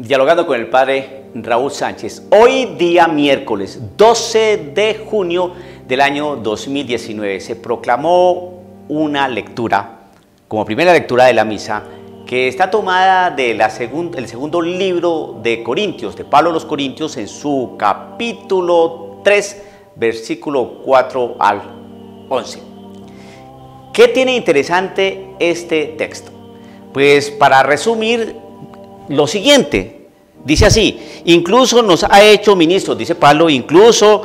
Dialogando con el padre Raúl Sánchez. Hoy día miércoles 12 de junio del año 2019 se proclamó una lectura, como primera lectura de la misa, que está tomada del segundo libro de Corintios, de Pablo a los Corintios, en su capítulo 3, versículo 4 al 11. ¿Qué tiene interesante este texto? Pues para resumir, lo siguiente, dice así: incluso nos ha hecho ministros, dice Pablo, incluso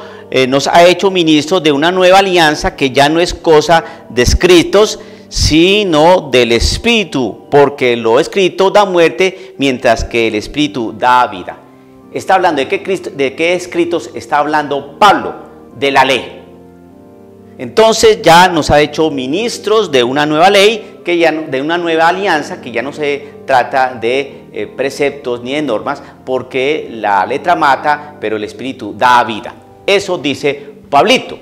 nos ha hecho ministros de una nueva alianza que ya no es cosa de escritos, sino del Espíritu, porque lo escrito da muerte, mientras que el Espíritu da vida. Está hablando de qué escritos está hablando Pablo, de la ley. Entonces ya nos ha hecho ministros de una nueva ley, de una nueva alianza, que ya no se trata de preceptos ni de normas, porque la letra mata, pero el Espíritu da vida. Eso dice Pablito.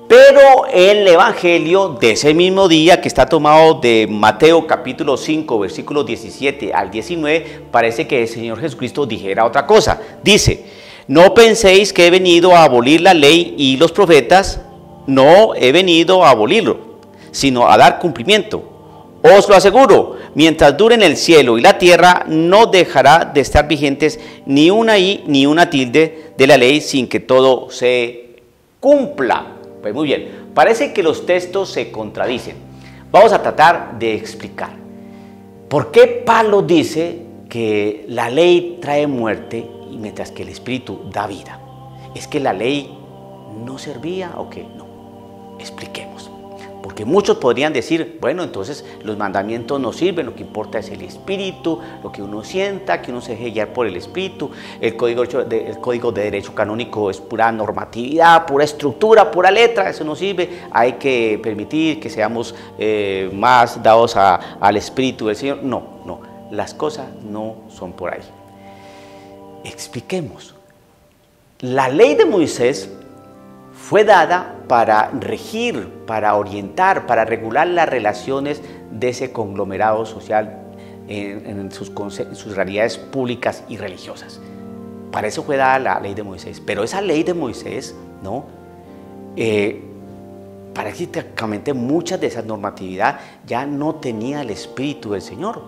Pero el evangelio de ese mismo día, que está tomado de Mateo capítulo 5, versículos 17 al 19, parece que el Señor Jesucristo dijera otra cosa. Dice: no penséis que he venido a abolir la ley y los profetas. No he venido a abolirlo, sino a dar cumplimiento. Os lo aseguro, mientras duren el cielo y la tierra, no dejará de estar vigentes ni una i ni una tilde de la ley sin que todo se cumpla. Pues muy bien, parece que los textos se contradicen. Vamos a tratar de explicar por qué Pablo dice que la ley trae muerte y mientras que el Espíritu da vida. ¿Es que la ley no servía o qué? No. Expliquemos, porque muchos podrían decir: bueno, entonces los mandamientos no sirven, lo que importa es el Espíritu, lo que uno sienta, que uno se deje guiar por el Espíritu. El código de derecho canónico es pura normatividad, pura estructura, pura letra, eso no sirve. Hay que permitir que seamos más dados al Espíritu del Señor. No, las cosas no son por ahí. Expliquemos. La ley de Moisés fue dada para regir, para orientar, para regular las relaciones de ese conglomerado social en sus realidades públicas y religiosas. Para eso fue dada la ley de Moisés. Pero esa ley de Moisés, ¿no? Prácticamente muchas de esa normatividad ya no tenía el Espíritu del Señor.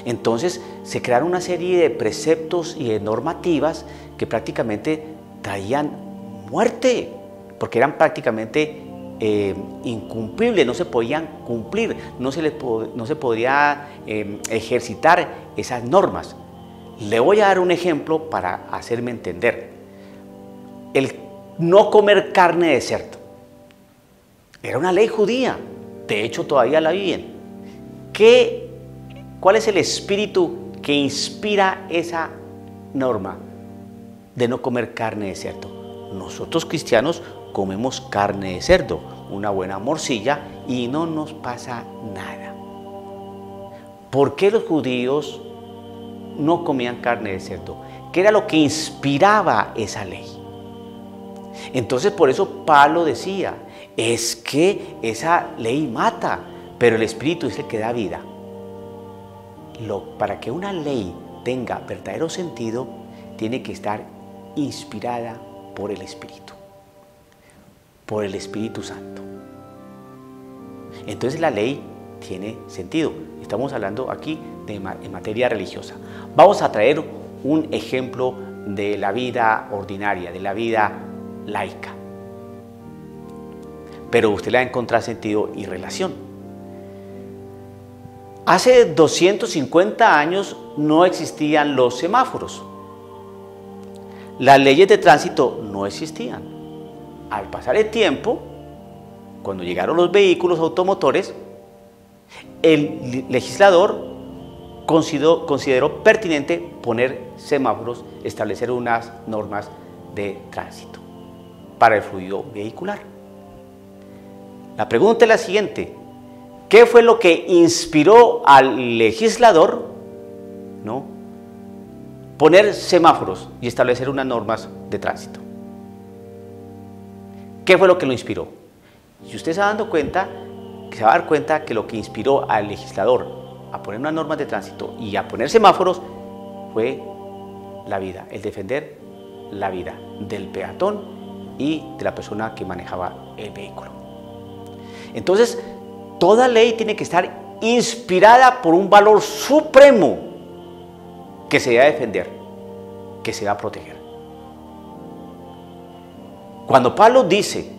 Entonces se crearon una serie de preceptos y de normativas que prácticamente traían muerte, porque eran prácticamente incumplibles, no se podían cumplir, no se podía ejercitar esas normas. Le voy a dar un ejemplo para hacerme entender. El no comer carne de cerdo era una ley judía, de hecho todavía la viven. ¿Cuál es el espíritu que inspira esa norma de no comer carne de cerdo? Nosotros cristianos comemos carne de cerdo, una buena morcilla, y no nos pasa nada. ¿Por qué los judíos no comían carne de cerdo? ¿Qué era lo que inspiraba esa ley? Entonces por eso Pablo decía: es que esa ley mata, pero el Espíritu es el que da vida. Para que una ley tenga verdadero sentido, tiene que estar inspirada por el Espíritu, por el Espíritu Santo. Entonces la ley tiene sentido. Estamos hablando aquí en materia religiosa. Vamos a traer un ejemplo de la vida ordinaria, de la vida laica. Pero usted le va a encontrar sentido y relación. Hace 250 años no existían los semáforos. Las leyes de tránsito no existían. Al pasar el tiempo, cuando llegaron los vehículos automotores, el legislador consideró pertinente poner semáforos, establecer unas normas de tránsito para el fluido vehicular. La pregunta es la siguiente: ¿qué fue lo que inspiró al legislador, ¿no?, poner semáforos y establecer unas normas de tránsito? ¿Qué fue lo que lo inspiró? Si usted se va a dar cuenta que lo que inspiró al legislador a poner unas normas de tránsito y a poner semáforos fue la vida, el defender la vida del peatón y de la persona que manejaba el vehículo. Entonces, toda ley tiene que estar inspirada por un valor supremo que se va a defender, que se va a proteger. Cuando Pablo dice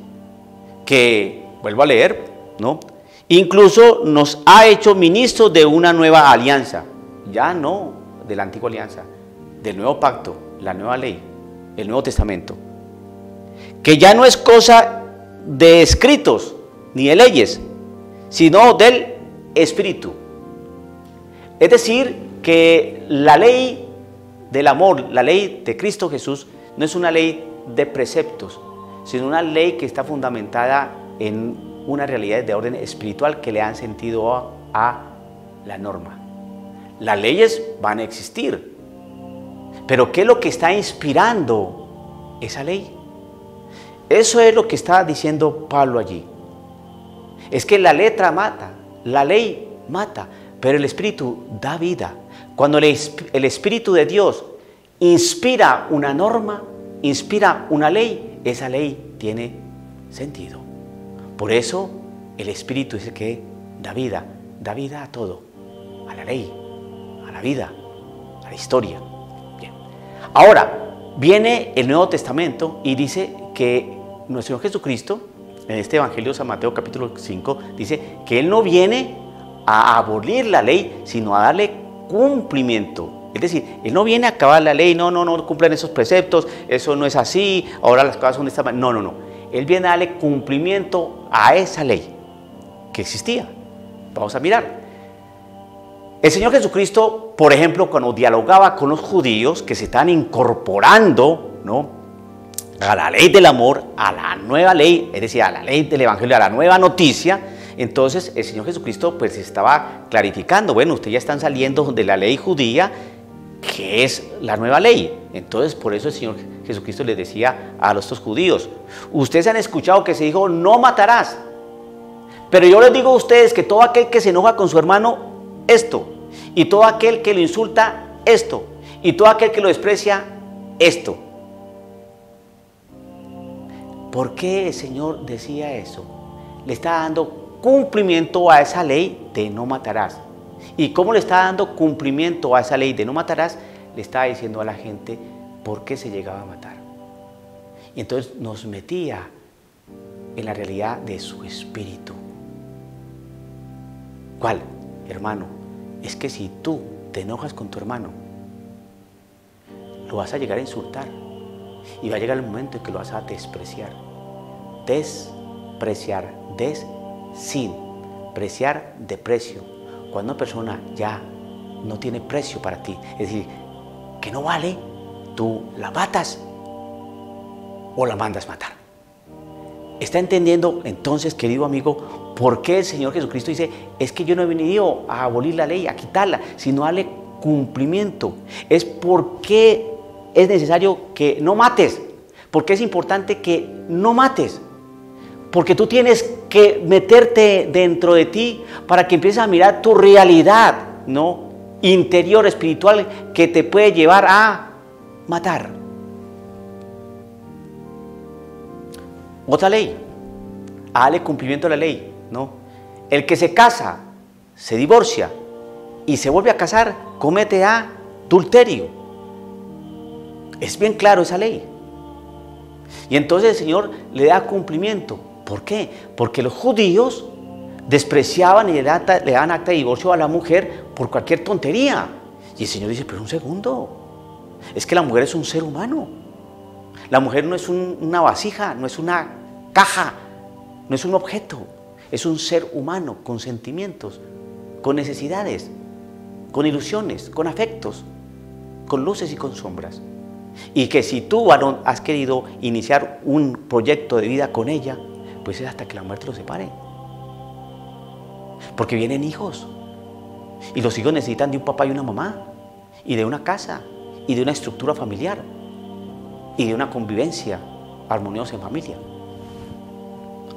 que, vuelvo a leer, ¿no? Incluso nos ha hecho ministros de una nueva alianza, ya no de la antigua alianza, del nuevo pacto, la nueva ley, el Nuevo Testamento, que ya no es cosa de escritos ni de leyes, sino del Espíritu. Es decir, que la ley del amor, la ley de Cristo Jesús, no es una ley de preceptos, sino una ley que está fundamentada en una realidad de orden espiritual que le dan sentido a la norma. Las leyes van a existir, pero ¿qué es lo que está inspirando esa ley? Eso es lo que está diciendo Pablo allí. Es que la letra mata, la ley mata, pero el Espíritu da vida. Cuando el Espíritu de Dios inspira una norma, inspira una ley, esa ley tiene sentido. Por eso el Espíritu es el que da vida a todo, a la ley, a la vida, a la historia. Bien. Ahora, viene el Nuevo Testamento y dice que nuestro Señor Jesucristo, en este Evangelio de San Mateo capítulo 5, dice que Él no viene a abolir la ley, sino a darle cumplimiento. Es decir, Él no viene a acabar la ley, no cumplen esos preceptos, eso no es así, ahora las cosas son de esta manera. No. Él viene a darle cumplimiento a esa ley que existía. Vamos a mirar. El Señor Jesucristo, por ejemplo, cuando dialogaba con los judíos que se están incorporando, ¿no?, a la ley del amor, a la nueva ley, es decir, a la ley del Evangelio, a la nueva noticia, entonces el Señor Jesucristo pues estaba clarificando, bueno, ustedes ya están saliendo de la ley judía, que es la nueva ley. Entonces por eso el Señor Jesucristo les decía a los judíos, ustedes han escuchado que se dijo, no matarás, pero yo les digo a ustedes que todo aquel que se enoja con su hermano, esto, y todo aquel que lo insulta, esto, y todo aquel que lo desprecia, esto. ¿Por qué el Señor decía eso? Le está dando cumplimiento a esa ley de no matarás. ¿Y cómo le está dando cumplimiento a esa ley de no matarás? Le está diciendo a la gente por qué se llegaba a matar. Y entonces nos metía en la realidad de su espíritu. ¿Cuál? Hermano, es que si tú te enojas con tu hermano, lo vas a llegar a insultar. Y va a llegar el momento en que lo vas a despreciar. Despreciar, sin preciar de precio. Cuando una persona ya no tiene precio para ti, es decir, que no vale, tú la matas o la mandas matar. ¿Está entendiendo entonces, querido amigo, por qué el Señor Jesucristo dice, es que yo no he venido a abolir la ley, a quitarla, sino a darle cumplimiento? Es porque es necesario que no mates, porque es importante que no mates, porque tú tienes que meterte dentro de ti para que empieces a mirar tu realidad, ¿no?, interior, espiritual, que te puede llevar a matar. Otra ley, a darle cumplimiento a la ley, ¿no? El que se casa, se divorcia y se vuelve a casar, comete adulterio. Es bien claro esa ley. Y entonces el Señor le da cumplimiento. ¿Por qué? Porque los judíos despreciaban y le daban acta de divorcio a la mujer por cualquier tontería. Y el Señor dice, pero un segundo, es que la mujer es un ser humano. La mujer no es una vasija, no es una caja, no es un objeto. Es un ser humano con sentimientos, con necesidades, con ilusiones, con afectos, con luces y con sombras. Y que si tú, varón, has querido iniciar un proyecto de vida con ella, pues es hasta que la muerte los separe. Porque vienen hijos. Y los hijos necesitan de un papá y una mamá, y de una casa, y de una estructura familiar, y de una convivencia armoniosa en familia.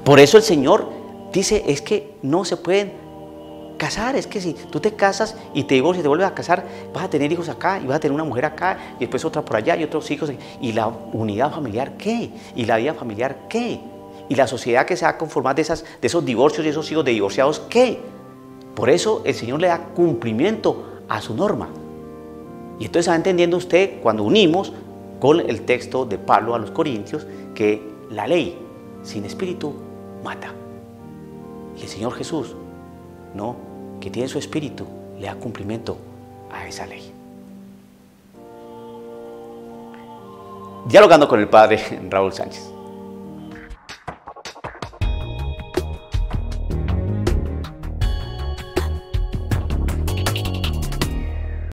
Por eso el Señor dice, es que no se pueden Casar es que si tú te casas y te divorcias y te vuelves a casar, vas a tener hijos acá y vas a tener una mujer acá y después otra por allá y otros hijos. ¿Y la unidad familiar qué? ¿Y la vida familiar qué? ¿Y la sociedad que se va a conformar de esos divorcios y esos hijos de divorciados qué? Por eso el Señor le da cumplimiento a su norma. Y entonces va entendiendo usted cuando unimos con el texto de Pablo a los Corintios que la ley sin espíritu mata. Y el Señor Jesús, ¿no?, que tiene su espíritu, le da cumplimiento a esa ley. Dialogando con el Padre Raúl Sánchez.